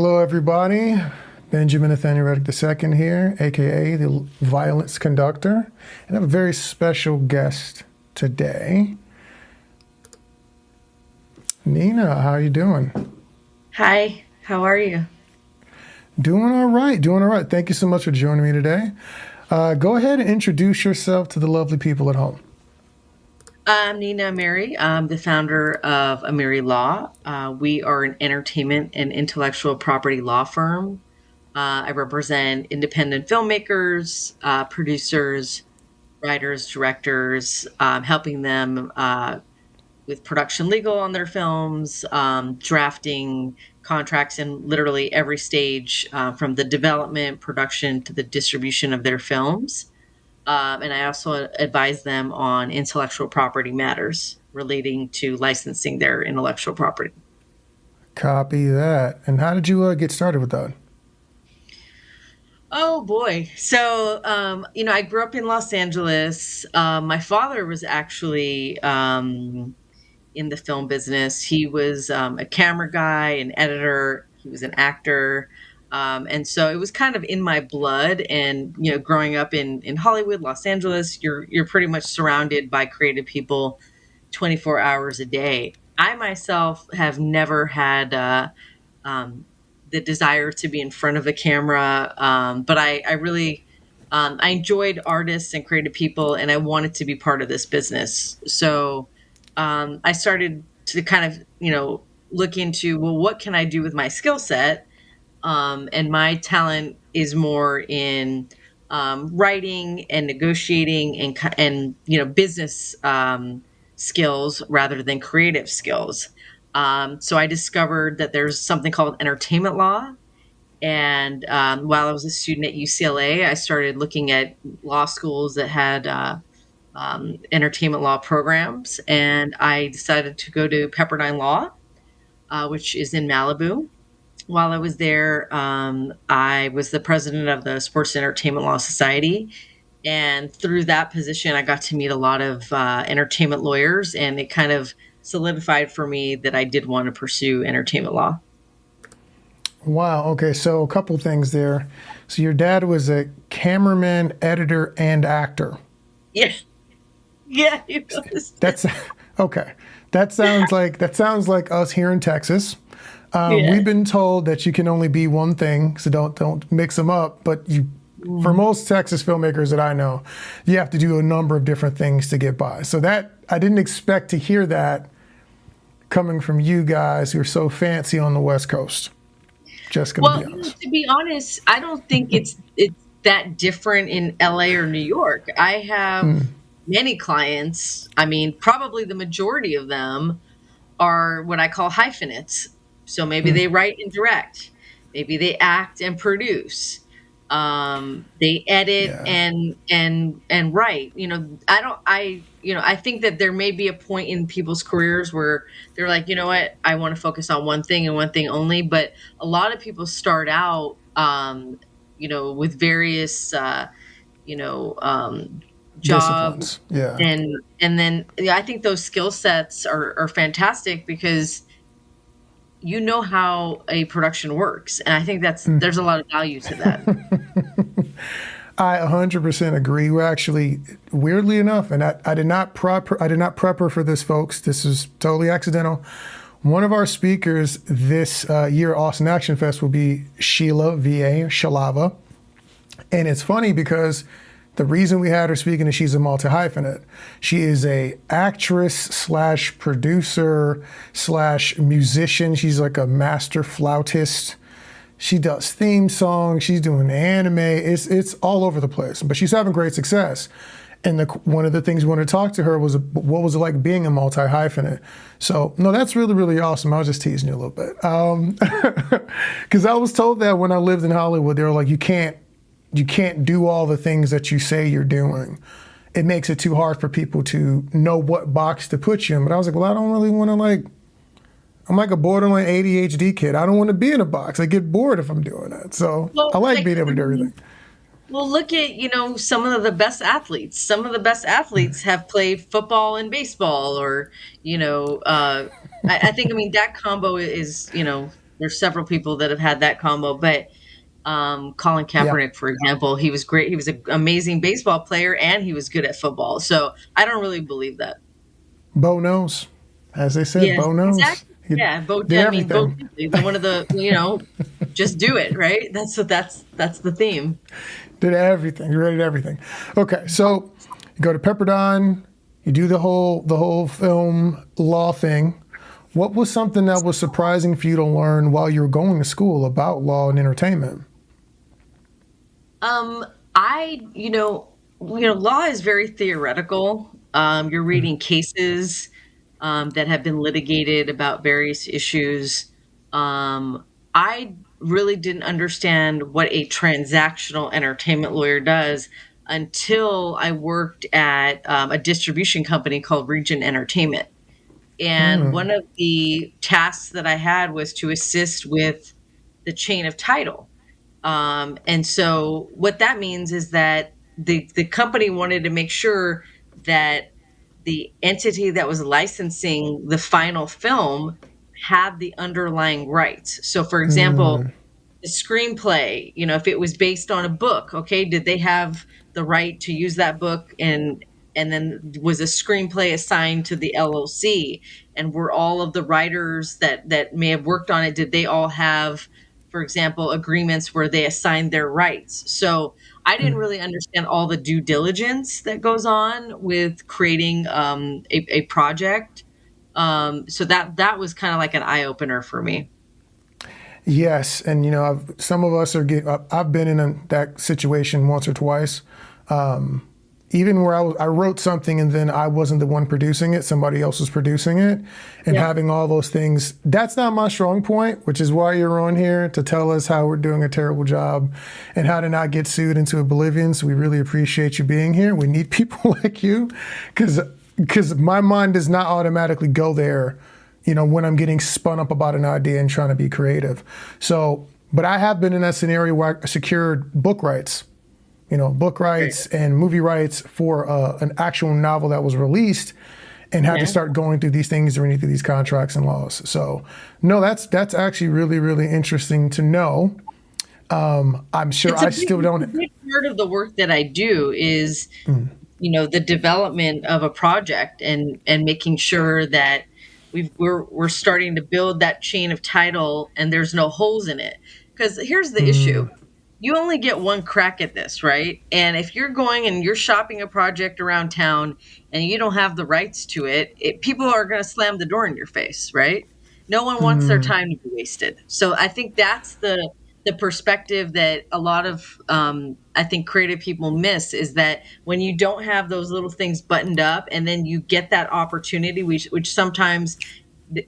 Hello, everybody. Benjamin Nathaniel Reddick II here, aka the Violence Conductor, and I have a very special guest today. Nina, how are you doing? Hi, how are you? Doing all right, doing all right. Thank you so much for joining me today. Go ahead and introduce yourself to the lovely people at home. I'm Nina Ameri. I'm the founder of Ameri Law. We are an entertainment and intellectual property law firm. I represent independent filmmakers, producers, writers, directors, helping them with production legal on their films, drafting contracts in literally every stage from the development, production to the distribution of their films. And I also advise them on intellectual property matters relating to licensing their intellectual property. Copy that. And how did you get started with that? Oh boy. So, I grew up in Los Angeles. My father was actually in the film business. He was a camera guy, an editor, he was an actor. And so it was kind of in my blood. And, growing up in Hollywood, Los Angeles, you're pretty much surrounded by creative people 24 hours a day. I myself have never had um, the desire to be in front of a camera, but I really I enjoyed artists and creative people, and I wanted to be part of this business. So I started to kind of look into, well, what can I do with my skill set? And my talent is more in writing and negotiating and business skills rather than creative skills. So I discovered that there's something called entertainment law. And while I was a student at UCLA, I started looking at law schools that had entertainment law programs. And I decided to go to Pepperdine Law, which is in Malibu. While I was there, I was the president of the Sports Entertainment Law Society. And through that position, I got to meet a lot of entertainment lawyers, and it kind of solidified for me that I did want to pursue entertainment law. Wow. Okay. So a couple things there. So your dad was a cameraman, editor, and actor. Yeah, yeah, it was. That's okay. That sounds like us here in Texas. Yeah. We've been told that you can only be one thing, so don't mix them up. But for most Texas filmmakers that I know, you have to do a number of different things to get by. So that I didn't expect to hear that coming from you guys who are so fancy on the West Coast. Just gonna Well, be honest. to be honest, I don't think it's that different in LA or New York. I have many clients. I mean, probably the majority of them are what I call hyphenates. So maybe they write and direct, maybe they act and produce, they edit Yeah. and write. I think that there may be a point in people's careers where they're like, you know what, I want to focus on one thing and one thing only. But a lot of people start out, with various, you know, um, jobs, Disciplines. Yeah. and then yeah, I think those skill sets are fantastic because you know how a production works, and I think there's a lot of value to that. I 100% agree. We're actually, weirdly enough, and I did not prep her for this, folks. This is totally accidental. One of our speakers this year, Austin Action Fest, will be Sheila VA Shalava, and it's funny because the reason we had her speaking is she's a multi-hyphenate. She is a actress slash producer slash musician. She's like a master flautist. She does theme songs. She's doing anime. It's all over the place. But she's having great success. And one of the things we wanted to talk to her was what was it like being a multi-hyphenate. So no, that's really, really awesome. I was just teasing you a little bit. Because I was told that when I lived in Hollywood, they were like, you can't do all the things that you say you're doing. It makes it too hard for people to know what box to put you in. But I was like, well, I don't really want to I'm like a borderline ADHD kid. I don't want to be in a box. I get bored if I'm doing that. So Well, I like like, being able to do everything. well, look at some of the best athletes. Some of the best athletes have played football and baseball, or you know, I think, I mean, that combo is There's several people that have had that combo, but Colin Yeah. Kaepernick, for example, he was great. He was an amazing baseball player and he was good at football. So I don't really believe that. Bo knows. As they said, Yes, Bo knows. exactly. He Yeah, Bo. did I mean, Bo. everything. One of the just do it, right? That's the theme. Did everything. You rated everything. Okay, so you go to Pepperdine. You do the whole film law thing. What was something that was surprising for you to learn while you were going to school about law and entertainment? I, law is very theoretical. You're reading cases that have been litigated about various issues. I really didn't understand what a transactional entertainment lawyer does until I worked at a distribution company called Region Entertainment. And one of the tasks that I had was to assist with the chain of title. And so what that means is that the company wanted to make sure that the entity that was licensing the final film had the underlying rights. So for example, the screenplay, if it was based on a book, okay, did they have the right to use that book, and then was a screenplay assigned to the LLC, and were all of the writers that may have worked on it, did they all have, for example, agreements where they assigned their rights? So I didn't really understand all the due diligence that goes on with creating a project. So that was kind of like an eye opener for me. Yes, and some of us are I've been in that situation once or twice. Even where I wrote something and then I wasn't the one producing it, somebody else was producing it, and Yeah. having all those things. That's not my strong point, which is why you're on here, to tell us how we're doing a terrible job and how to not get sued into oblivion. So we really appreciate you being here. We need people like you, because my mind does not automatically go there, when I'm getting spun up about an idea and trying to be creative. So, but I have been in that scenario where I secured book rights. Book rights and movie rights for an actual novel that was released, and had to Yeah. start going through these things to renew through these contracts and laws. So, no, that's actually really, really interesting to know. I'm sure I still It's a don't. big part of the work that I do is, the development of a project and making sure that we're starting to build that chain of title and there's no holes in it. Because here's the issue. You only get one crack at this, right? And if you're going and you're shopping a project around town and you don't have the rights to people are going to slam the door in your face, right? No one wants their time to be wasted. So I think that's the perspective that a lot of I think creative people miss, is that when you don't have those little things buttoned up and then you get that opportunity, which sometimes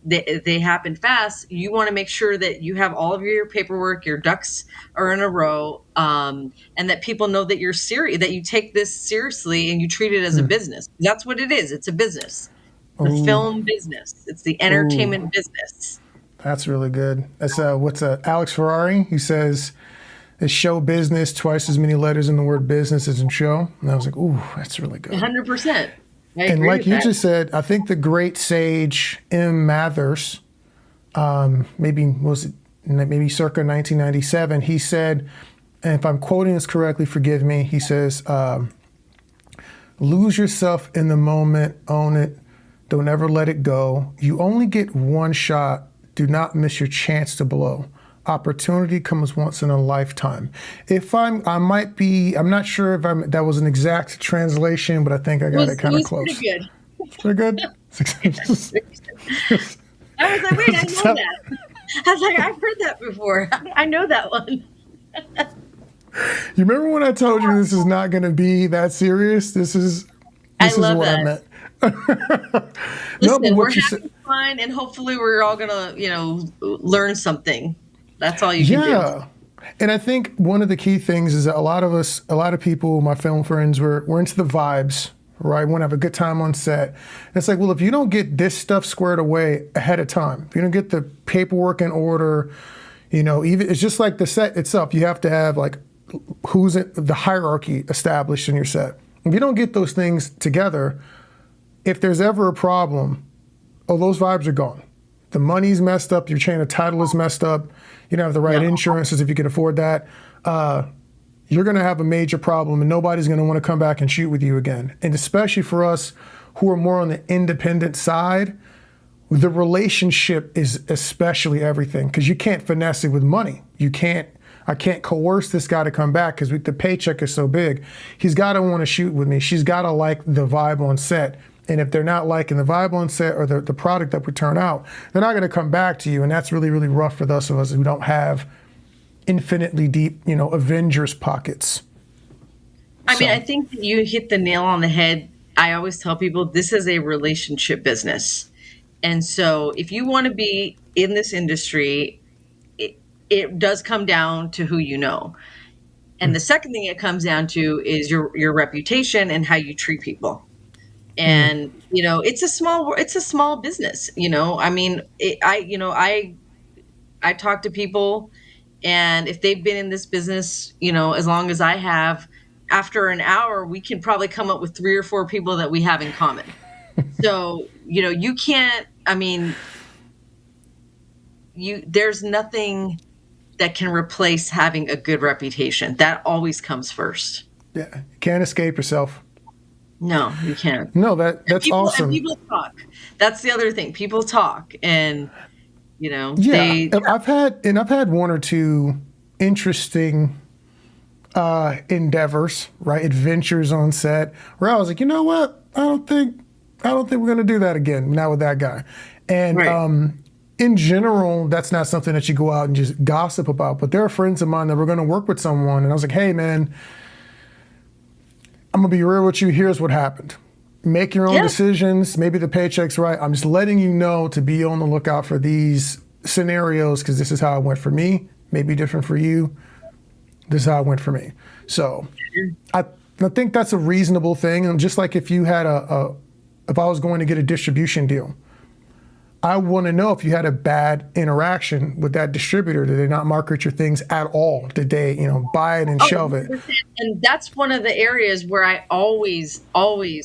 they happen fast, you want to make sure that you have all of your paperwork, your ducks are in a row, and that people know that you're serious, that you take this seriously and you treat it as a business. That's what it is. It's a business. The Oh, film business. It's the oh, entertainment business. that's really good. That's what's Alex Ferrari. He says, "It's show business, twice as many letters in the word business as in show." And I was like, "Ooh, that's really good." 100%. I And agree like with you that. just said, I think the great sage M. Mathers, maybe circa 1997, he said, and if I'm quoting this correctly, forgive me, he says, lose yourself in the moment, own it, don't ever let it go. You only get one shot, do not miss your chance to blow. Opportunity comes once in a lifetime. I'm not sure if that was an exact translation, but I think I got it It kind of was pretty close. good. Pretty good? I was like, wait, I know that. I was like, I've heard that before. I know that one. You remember when I told you this is not going to be that serious? This is I this is love what I that. meant. No, but Listen, we're what you said, having fun, and hopefully we're all gonna, learn something. That's all you can do. yeah. And I think one of the key things is that a lot of people, my film friends, we're into the vibes, right? We want to have a good time on set. And it's like, well, if you don't get this stuff squared away ahead of time, if you don't get the paperwork in order, even it's just like the set itself. You have to have like who's in the hierarchy established in your set. If you don't get those things together, if there's ever a problem, those vibes are gone. the money's messed up, your chain of title is messed up, you don't have the right No. insurances if you can afford that, you're going to have a major problem and nobody's going to want to come back and shoot with you again. And especially for us who are more on the independent side, the relationship is especially everything, because you can't finesse it with money. I can't coerce this guy to come back because the paycheck is so big. He's got to want to shoot with me. She's got to like the vibe on set. And if they're not liking the vibe on set or the product that we turn out, they're not going to come back to you. And that's really, really rough for those of us who don't have infinitely deep, Avengers pockets. I mean, I think that you hit the nail on the head. I always tell people this is a relationship business. And so if you want to be in this industry, it does come down to who you know. And the second thing it comes down to is your reputation and how you treat people. And, it's a small business, I mean, I talk to people, and if they've been in this business, as long as I have, after an hour, we can probably come up with 3 or 4 people that we have in common. So, you can't, I mean, there's nothing that can replace having a good reputation. That always comes first. Yeah, you can't escape yourself. No, you can't. No, that's awesome. And people talk. That's the other thing. People talk, and I've had 1 or 2 interesting endeavors, right? Adventures on set where I was like, you know what? I don't think we're gonna do that again. Not with that guy. And right. In general, that's not something that you go out and just gossip about. But there are friends of mine that were going to work with someone, and I was like, hey, man, I'm going to be real with you. Here's what happened. Make your own decisions. Maybe the paycheck's right. I'm just letting you know to be on the lookout for these scenarios, because this is how it went for me. Maybe different for you. This is how it went for me. So I think that's a reasonable thing. And just like if you had if I was going to get a distribution deal, I want to know if you had a bad interaction with that distributor. Did they not market your things at all? Did they, buy it and shelve it? And that's one of the areas where I always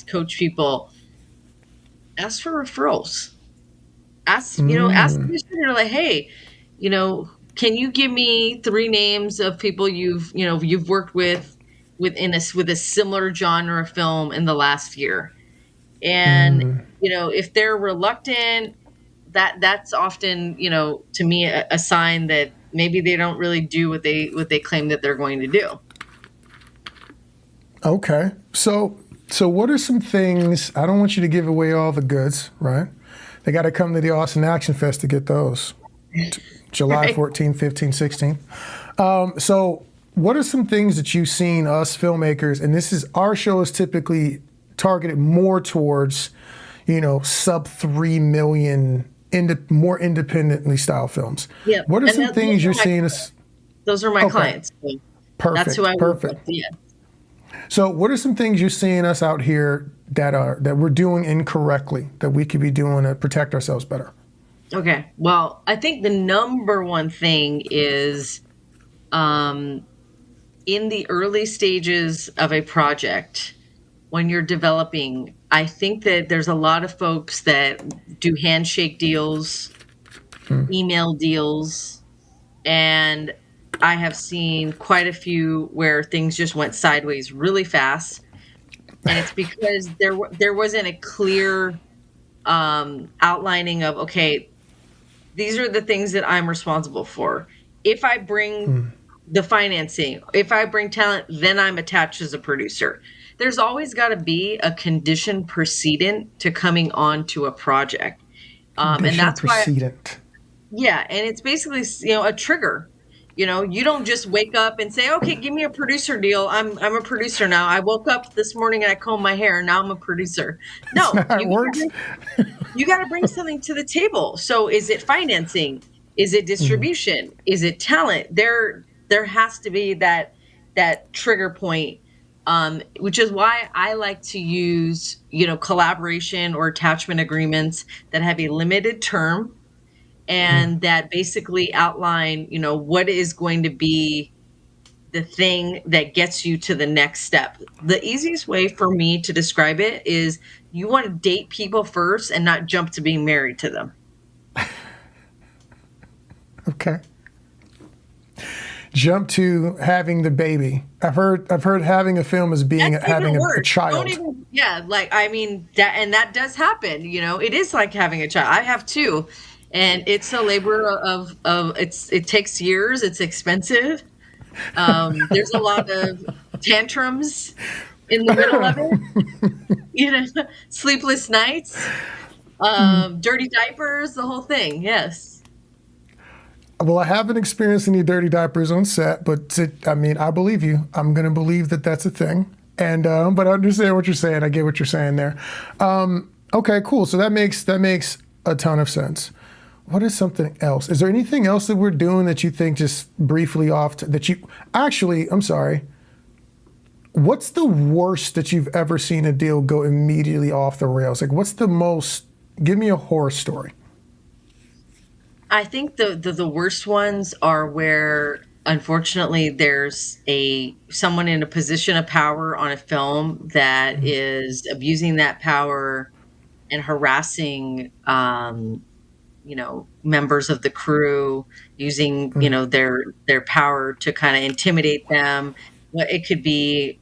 coach people. Ask for referrals. Ask the distributor, like, hey, can you give me 3 names of people you've worked with with a similar genre of film in the last year? And if they're reluctant, that's often, to me, a sign that maybe they don't really do what they claim that they're going to do. Okay. So what are some things, I don't want you to give away all the goods, right? They got to come to the Austin Action Fest to get those. July Right. 14, 15, 16. So what are some things that you've seen us filmmakers, and our show is typically targeted more towards, sub 3 million more independently styled films. Yeah. What are some things you're seeing us? Those are my clients. So Perfect. that's who I work with. Perfect. Yeah. So what are some things you're seeing us out here that we're doing incorrectly that we could be doing to protect ourselves better? Okay. Well, I think the number one thing is in the early stages of a project, when you're developing, I think that there's a lot of folks that do handshake deals, email deals, and I have seen quite a few where things just went sideways really fast. And it's because there wasn't a clear outlining of, okay, these are the things that I'm responsible for. If I bring the financing, if I bring talent, then I'm attached as a producer. There's always got to be a condition precedent to coming on to a project. And that's precedent. Yeah, and it's basically, a trigger. You don't just wake up and say, okay, give me a producer deal. I'm a producer now. I woke up this morning and I combed my hair. Now I'm a producer. No, you got to bring something to the table. So is it financing? Is it distribution? Is it talent? There has to be that trigger point, which is why I like to use, collaboration or attachment agreements that have a limited term and that basically outline, what is going to be the thing that gets you to the next step. The easiest way for me to describe it is you want to date people first and not jump to being married to them. Okay. Jump to having the baby. I've heard having a film as being That's having even a worse. Don't child. even, yeah, like, I mean, that does happen, it is like having a child. I have two, and it's a labor of it takes years, it's expensive. There's a lot of tantrums in the middle of it, you know, sleepless nights, dirty diapers, the whole thing. Yes. Well, I haven't experienced any dirty diapers on set, but I mean, I believe you. I'm going to believe that that's a thing. And but I understand what you're saying. I get what you're saying there. Okay, cool. So that makes a ton of sense. What is something else? Is there anything else that we're doing that you think just briefly that you actually? I'm sorry. What's the worst that you've ever seen a deal go immediately off the rails? Like, what's the most? Give me a horror story. I think the worst ones are where unfortunately there's a someone in a position of power on a film that is abusing that power and harassing members of the crew using, their power to kind of intimidate them. What it could be,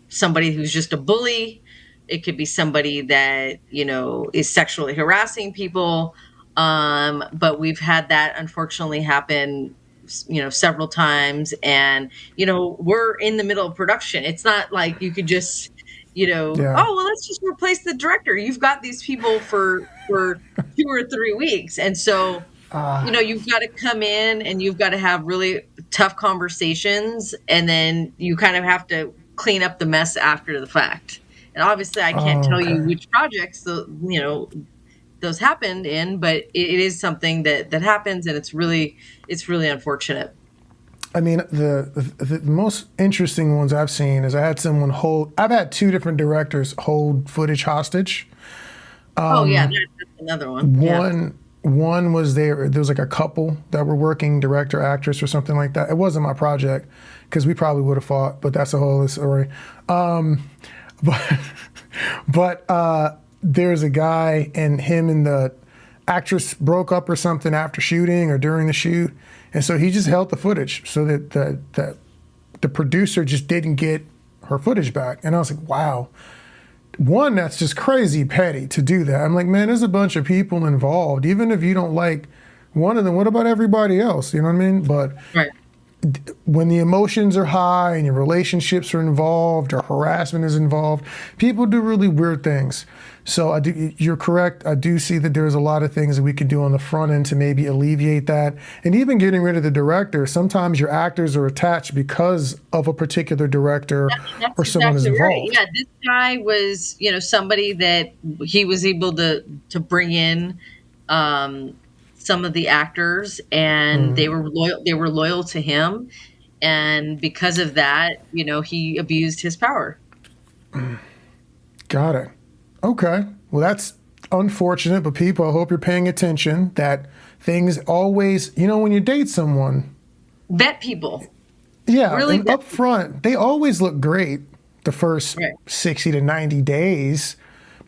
somebody who's just a bully. It could be somebody that, is sexually harassing people. But we've had that unfortunately happen, several times. And, we're in the middle of production. It's not like you could just, Yeah. oh, well, let's just replace the director. You've got these people for 2 or 3 weeks. And so, you've got to come in and you've got to have really tough conversations. And then you kind of have to clean up the mess after the fact. And obviously I can't tell you Okay. which projects, those happened in, but it is something that happens, and it's really unfortunate. I mean, the most interesting ones I've seen is I've had two different directors hold footage hostage. Oh yeah, that's another one. Yeah. One was there was like a couple that were working, director, actress, or something like that. It wasn't my project because we probably would have fought, but that's a whole other story. But there's a guy, and him and the actress broke up or something after shooting or during the shoot, and so he just held the footage so that the producer just didn't get her footage back. And I was like, wow. One, that's just crazy petty to do that. I'm like, man, there's a bunch of people involved. Even if you don't like one of them, what about everybody else? You know what I mean? But Right. when the emotions are high and your relationships are involved or harassment is involved, people do really weird things. So you're correct. I do see that there's a lot of things that we could do on the front end to maybe alleviate that. And even getting rid of the director, sometimes your actors are attached because of a particular director That's or someone is exactly right. involved. Yeah, this guy was, somebody that he was able to bring in some of the actors, and they were loyal. They were loyal to him, and because of that, he abused his power. Got it. Okay. Well, that's unfortunate, but people, I hope you're paying attention that things always, when you date someone, Vet people, yeah, really and vet up people. front, they always look great the first Right. 60 to 90 days.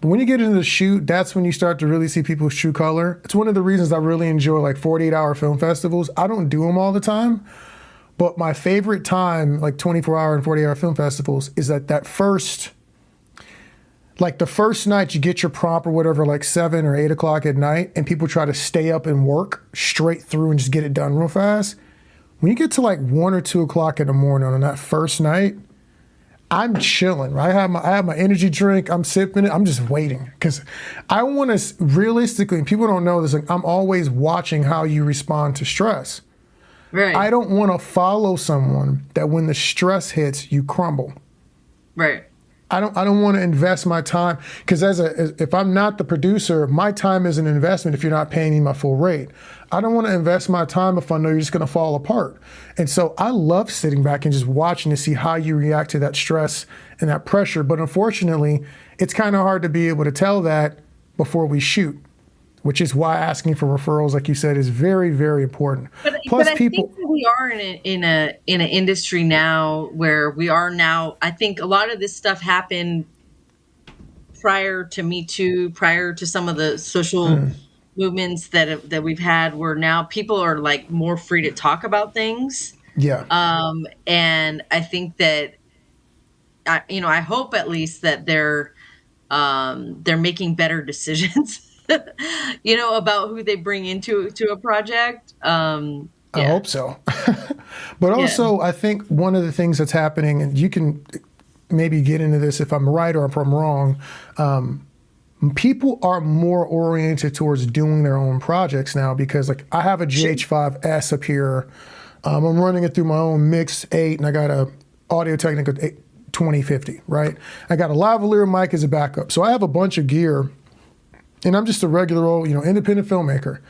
But when you get into the shoot, that's when you start to really see people's true color. It's one of the reasons I really enjoy like 48-hour film festivals. I don't do them all the time, but my favorite time, like 24-hour and 48-hour film festivals, is that first, like the first night you get your prompt or whatever, like 7 or 8 o'clock at night, and people try to stay up and work straight through and just get it done real fast. When you get to like 1 or 2 o'clock in the morning on that first night, I'm chilling. Right? I have my energy drink. I'm sipping it. I'm just waiting because I want to realistically. And people don't know this. Like, I'm always watching how you respond to stress. I Right. don't want to follow someone that when the stress hits, you crumble. Right. I don't want to invest my time because if I'm not the producer, my time is an investment if you're not paying me my full rate. I don't want to invest my time if I know you're just going to fall apart. And so I love sitting back and just watching to see how you react to that stress and that pressure. But unfortunately, it's kind of hard to be able to tell that before we shoot, which is why asking for referrals, like you said, is very, very important. But Plus I think people, that we are in an industry now where we are now. I think a lot of this stuff happened prior to Me Too, prior to some of the social movements that we've had where now people are like more free to talk about things. Yeah. And I think that I hope at least that they're making better decisions, about who they bring into a project. I Yeah, hope so. But yeah. also, I think one of the things that's happening, and you can maybe get into this if I'm right or if I'm wrong, people are more oriented towards doing their own projects now because, like, I have a Sure. GH5S up here. I'm running it through my own Mix 8, and I got a Audio Technica 2050, right? I got a lavalier mic as a backup. So I have a bunch of gear, and I'm just a regular old, independent filmmaker.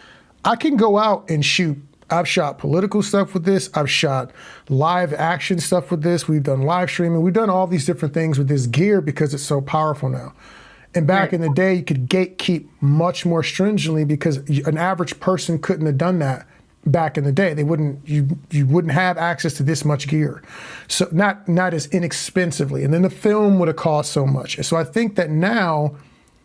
I can go out and shoot. I've shot political stuff with this. I've shot live action stuff with this. We've done live streaming. We've done all these different things with this gear because it's so powerful now. And back Right. in the day, you could gatekeep much more stringently because an average person couldn't have done that back in the day. They wouldn't. You wouldn't have access to this much gear, so not as inexpensively. And then the film would have cost so much. So I think that now,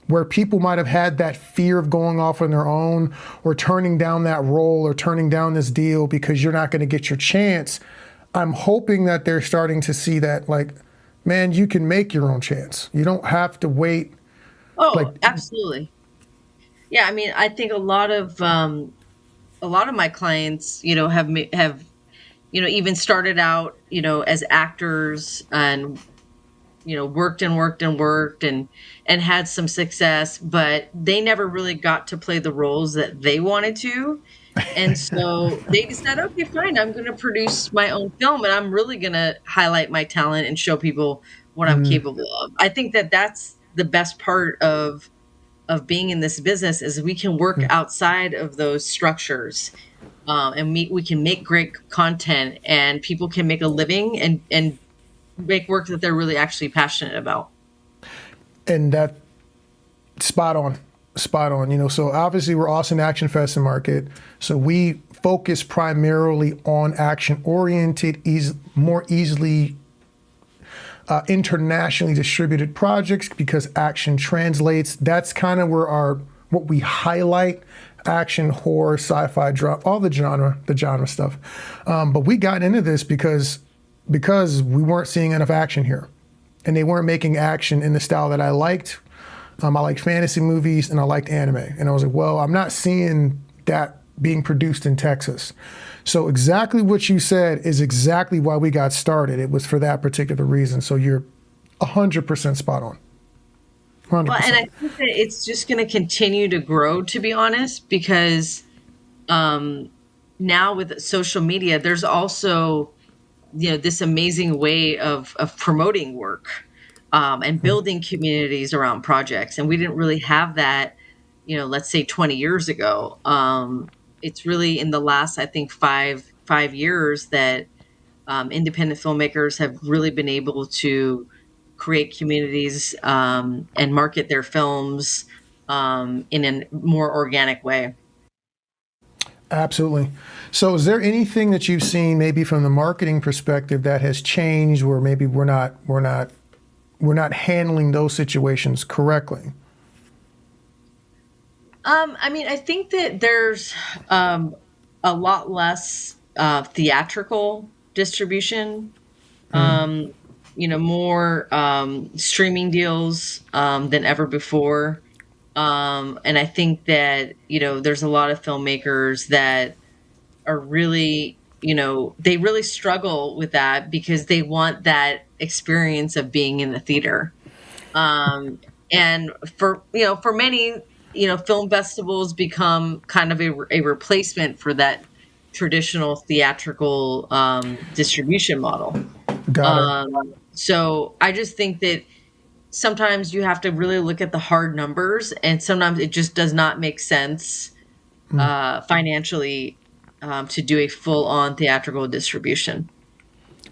where people might have had that fear of going off on their own or turning down that role or turning down this deal because you're not going to get your chance, I'm hoping that they're starting to see that, like, man, you can make your own chance. You don't have to wait. Like, Oh, absolutely. Yeah, I mean, I think a lot of my clients, have even started out, as actors and worked and worked and worked and had some success, but they never really got to play the roles that they wanted to. And so they decided, okay, fine, I'm going to produce my own film and I'm really going to highlight my talent and show people what I'm capable of. I think that that's the best part of being in this business is we can work outside of those structures, and we can make great content and people can make a living and make work that they're really actually passionate about. and that spot on, spot on. So obviously we're Austin Action Fest and Market, so we focus primarily on action oriented, more easily internationally distributed projects because action translates. That's kind of where what we highlight: action, horror, sci-fi, drama, all the genre stuff. But we got into this because we weren't seeing enough action here, and they weren't making action in the style that I liked. I liked fantasy movies and I liked anime, and I was like, well, I'm not seeing that being produced in Texas. So exactly what you said is exactly why we got started. It was for that particular reason. So you're 100% spot on. Well, and 100%. I think that it's just going to continue to grow, to be honest, because now with social media, there's also this amazing way of promoting work, and building communities around projects, and we didn't really have that, let's say 20 years ago. It's really in the last, I think, five years that independent filmmakers have really been able to create communities, and market their films, in a more organic way. Absolutely. So is there anything that you've seen maybe from the marketing perspective that has changed where maybe we're not handling those situations correctly? I mean, I think that there's a lot less theatrical distribution, more streaming deals than ever before. And I think that, there's a lot of filmmakers that are really, they really struggle with that because they want that experience of being in the theater. Um, and for many, film festivals become kind of a replacement for that traditional theatrical distribution model. Got it. So I just think that sometimes you have to really look at the hard numbers, and sometimes it just does not make sense financially, to do a full-on theatrical distribution.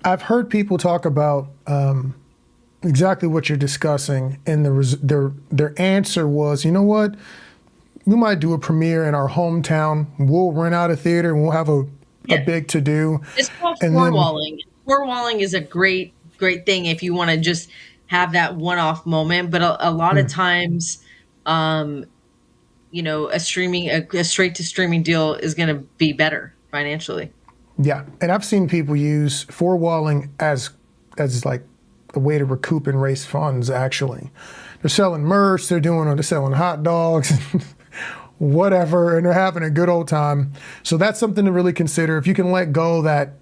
I've heard people talk about exactly what you're discussing, and their answer was, you know what? We might do a premiere in our hometown. We'll rent out a theater and we'll have a Yeah, big to do, it's called and floor then walling. Floor walling is a great thing if you want to just have that one-off moment. But a lot of times, um, a straight to streaming deal is going to be better financially. Yeah, and I've seen people use four-walling as like a way to recoup and raise funds. Actually, they're selling merch, they're selling hot dogs, whatever, and they're having a good old time. So that's something to really consider. If you can let go of that,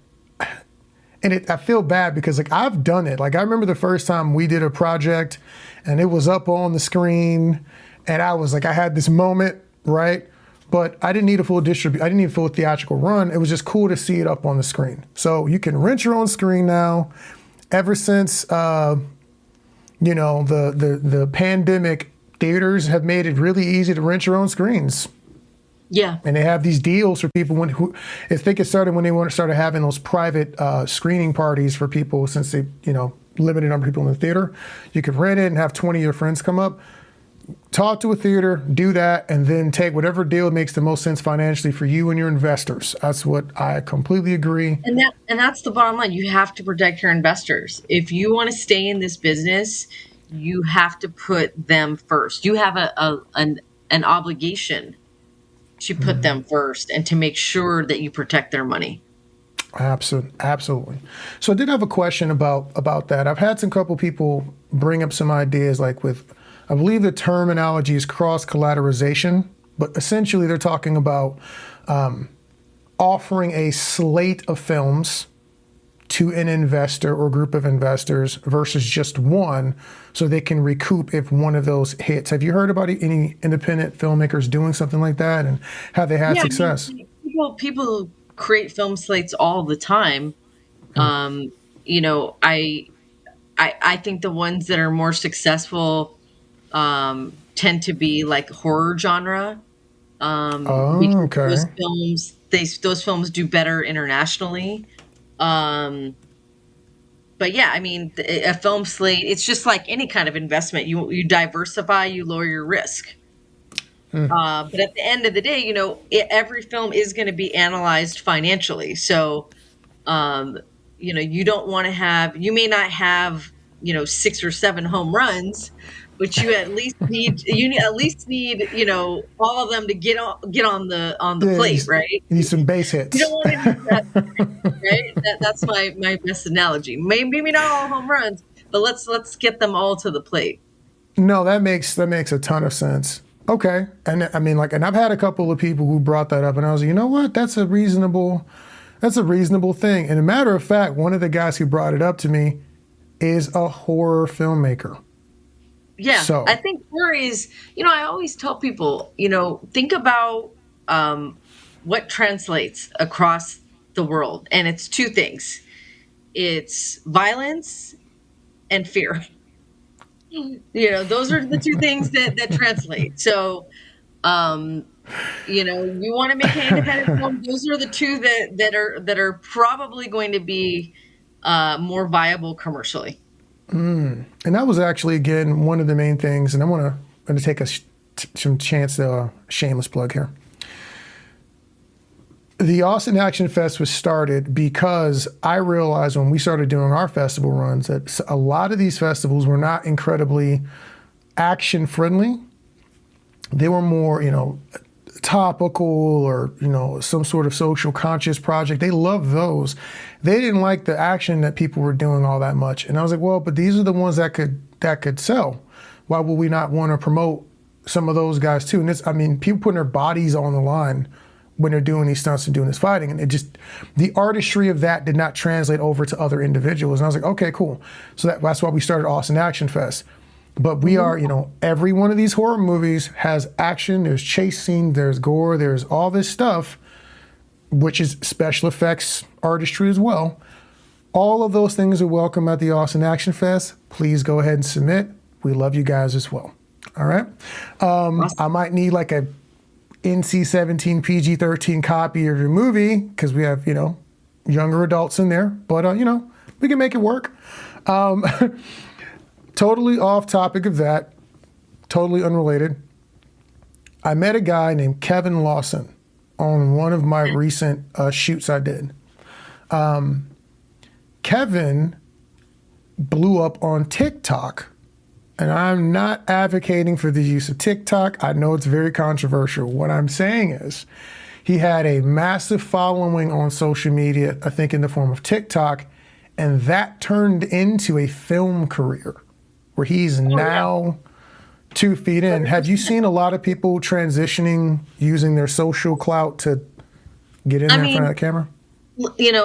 and I feel bad because like I've done it. Like I remember the first time we did a project, and it was up on the screen, and I was like, I had this moment, right? But I didn't need a full I didn't need a full theatrical run. It was just cool to see it up on the screen. So you can rent your own screen now. Ever since the pandemic, theaters have made it really easy to rent your own screens. Yeah. And they have these deals for people I think it started when they started having those private screening parties for people, since they, limited number of people in the theater. You could rent it and have 20 of your friends come up. Talk to a theater, do that, and then take whatever deal makes the most sense financially for you and your investors. That's what I completely agree. And that's the bottom line. You have to protect your investors. If you want to stay in this business, you have to put them first. You have an obligation to put them first and to make sure that you protect their money. Absolutely. So I did have a question about that. I've had some couple people bring up some ideas, like with, I believe the terminology is cross-collateralization, but essentially they're talking about offering a slate of films to an investor or group of investors versus just one, so they can recoup if one of those hits. Have you heard about any independent filmmakers doing something like that, and have they had success? I mean, people create film slates all the time. I think the ones that are more successful tend to be like horror genre. Because those films do better internationally. But yeah, I mean, a film slate, it's just like any kind of investment. You diversify, you lower your risk. But at the end of the day, every film is going to be analyzed financially. So, you don't want to you may not have, 6 or 7 home runs, but you at least need all of them to get on the plate, right? You need some base hits. You don't want to do that, right? That's my best analogy. Maybe not all home runs, but let's get them all to the plate. No, that makes a ton of sense. Okay, and I mean, and I've had a couple of people who brought that up, and I was like, you know what? That's a reasonable thing. And a matter of fact, one of the guys who brought it up to me is a horror filmmaker. Yeah, so I think horror is, I always tell people, think about what translates across the world. And it's 2 things. It's violence and fear. Those are the 2 things that translate. So, you want to make an independent film. Those are the 2 that are probably going to be more viable commercially. And that was actually, again, one of the main things. And I'm going to take some chance to shameless plug here. The Austin Action Fest was started because I realized when we started doing our festival runs that a lot of these festivals were not incredibly action friendly. They were more, topical or, some sort of social conscious project. They loved those. They didn't like the action that people were doing all that much. And I was like, well, but these are the ones that could sell. Why would we not want to promote some of those guys too? And people putting their bodies on the line when they're doing these stunts and doing this fighting. And the artistry of that did not translate over to other individuals. And I was like, okay, cool. So that's why we started Austin Action Fest. But we are, every one of these horror movies has action, there's chase scene, there's gore, there's all this stuff, which is special effects artistry as well. All of those things are welcome at the Austin Action Fest. Please go ahead and submit. We love you guys as well. All right. Awesome. I might need like a NC-17 PG-13 copy of your movie because we have, younger adults in there. But, we can make it work. Totally off topic of that, totally unrelated. I met a guy named Kevin Lawson on one of my recent shoots I did. Kevin blew up on TikTok And I'm not advocating for the use of TikTok. I know it's very controversial. What I'm saying is he had a massive following on social media, I think in the form of TikTok, and that turned into a film career where he's Oh yeah, now 2 feet in. Have you 100%. seen a lot of people transitioning using their social clout to get in I there in front of mean, that camera?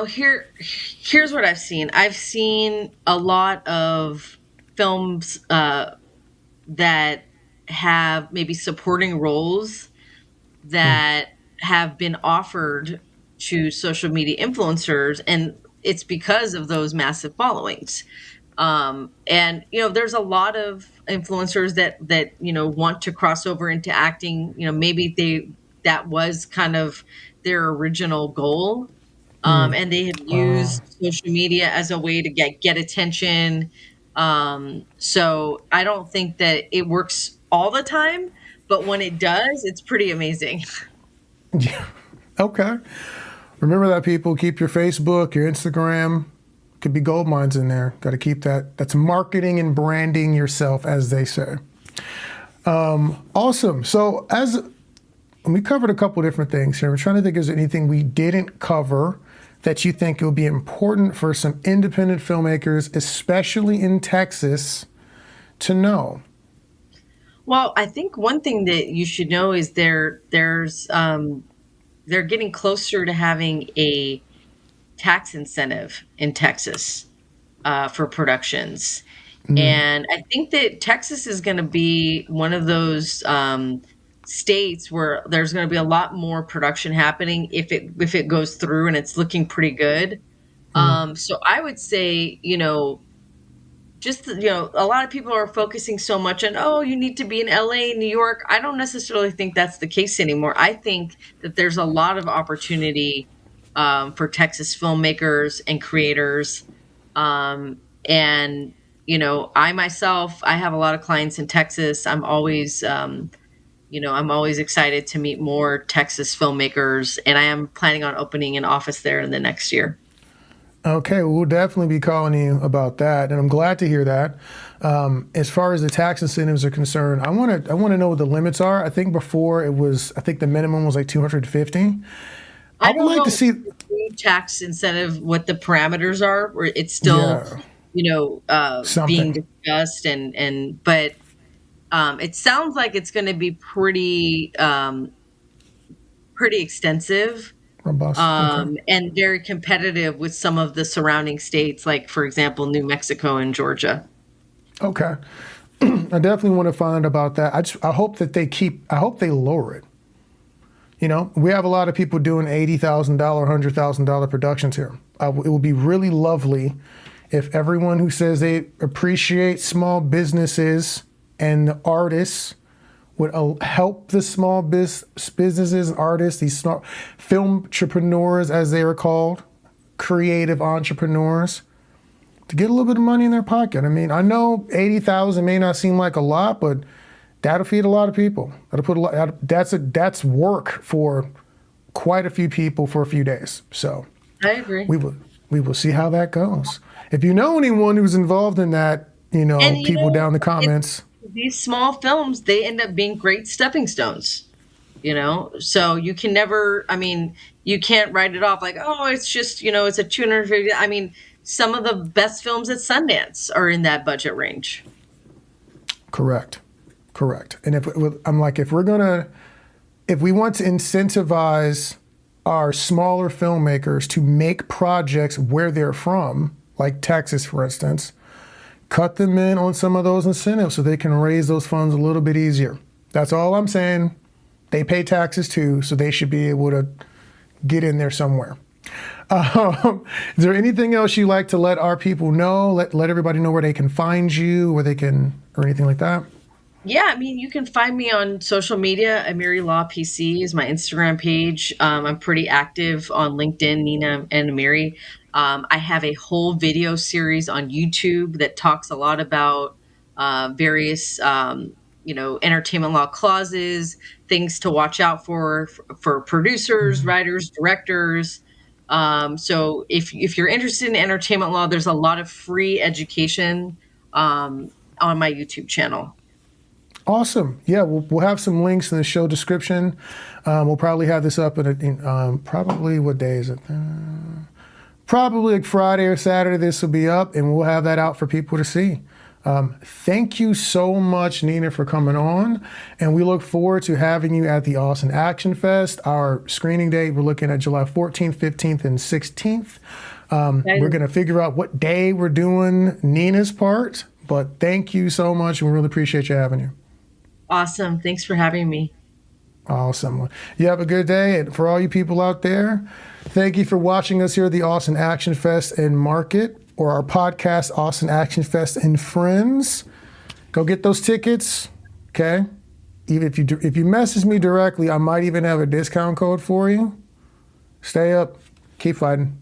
here's what I've seen. I've seen a lot of films that have maybe supporting roles Hmm. that have been offered to social media influencers, and it's because of those massive followings. And there's a lot of influencers that want to cross over into acting. Maybe that was kind of their original goal. And they have Uh, used social media as a way to get attention. So I don't think that it works all the time, but when it does, it's pretty amazing. yeah. Okay. Remember that, people. Keep your Facebook, your Instagram. Could be gold mines in there. Got to keep that. That's marketing and branding yourself, as they say. Awesome. So, as we covered a couple different things here, I'm trying to think, is there anything we didn't cover that you think will be important for some independent filmmakers, especially in Texas, to know? Well, I think one thing that you should know is they're getting closer to having a tax incentive in Texas for productions. And I think that Texas is going to be one of those states where there's going to be a lot more production happening if it goes through, and it's looking pretty good. So I would say, just a lot of people are focusing so much on, oh, you need to be in LA, New York. I don't necessarily think that's the case anymore. I think that there's a lot of opportunity for Texas filmmakers and creators. And I myself, I have a lot of clients in Texas. I'm always excited to meet more Texas filmmakers, and I am planning on opening an office there in the next year. Okay, well, we'll definitely be calling you about that, and I'm glad to hear that. As far as the tax incentives are concerned, I want to know what the limits are. I think before it was, I think the minimum was like 250. I I would don't like to know see, the tax incentive, what the parameters are, or it's still, yeah, being something discussed, but it sounds like it's going to be pretty extensive, robust. Okay, and very competitive with some of the surrounding states, like for example, New Mexico and Georgia. okay. I definitely want to find about that. I hope that I hope they lower it. We have a lot of people doing $80,000, $100,000 productions here. It would be really lovely if everyone who says they appreciate small businesses and the artists would help the small businesses and artists, these small film entrepreneurs, as they are called, creative entrepreneurs, to get a little bit of money in their pocket. I mean, I know 80,000 may not seem like a lot, but that'll feed a lot of people. That'll put a lot. That's work for quite a few people for a few days. So I agree. we will see how that goes. If you know anyone who's involved in that, And people down in the comments. these small films, they end up being great stepping stones. So you can never, I mean, you can't write it off like, oh, it's just, it's a 250. I mean, some of the best films at Sundance are in that budget range. Correct, correct. And I'm like, if we want to incentivize our smaller filmmakers to make projects where they're from, like Texas, for instance, cut them in on some of those incentives so they can raise those funds a little bit easier. That's all I'm saying. They pay taxes too, so they should be able to get in there somewhere. Is there anything else you like to let our people know? Let everybody know where they can find you, or anything like that? Yeah, I mean, you can find me on social media. Ameri Law PC is my Instagram page. I'm pretty active on LinkedIn, Nina and Ameri. I have a whole video series on YouTube that talks a lot about various, entertainment law clauses, things to watch out for producers, writers, directors. So if you're interested in entertainment law, there's a lot of free education. on my YouTube channel. Awesome. Yeah, we'll have some links in the show description. We'll probably have this up probably, what day is it? Probably like Friday or Saturday this will be up, and we'll have that out for people to see. Thank you so much, Nina, for coming on, and we look forward to having you at the Austin Action Fest. Our screening date, we're looking at July 14th, 15th, and 16th. We're going to figure out what day we're doing Nina's part, but thank you so much, and we really appreciate you having you. Awesome. Thanks for having me. Awesome. You have a good day. And for all you people out there, thank you for watching us here at the Austin Action Fest and Market, or our podcast, Austin Action Fest and Friends. Go get those tickets, okay? Even if you message me directly, I might even have a discount code for you. Stay up. Keep fighting.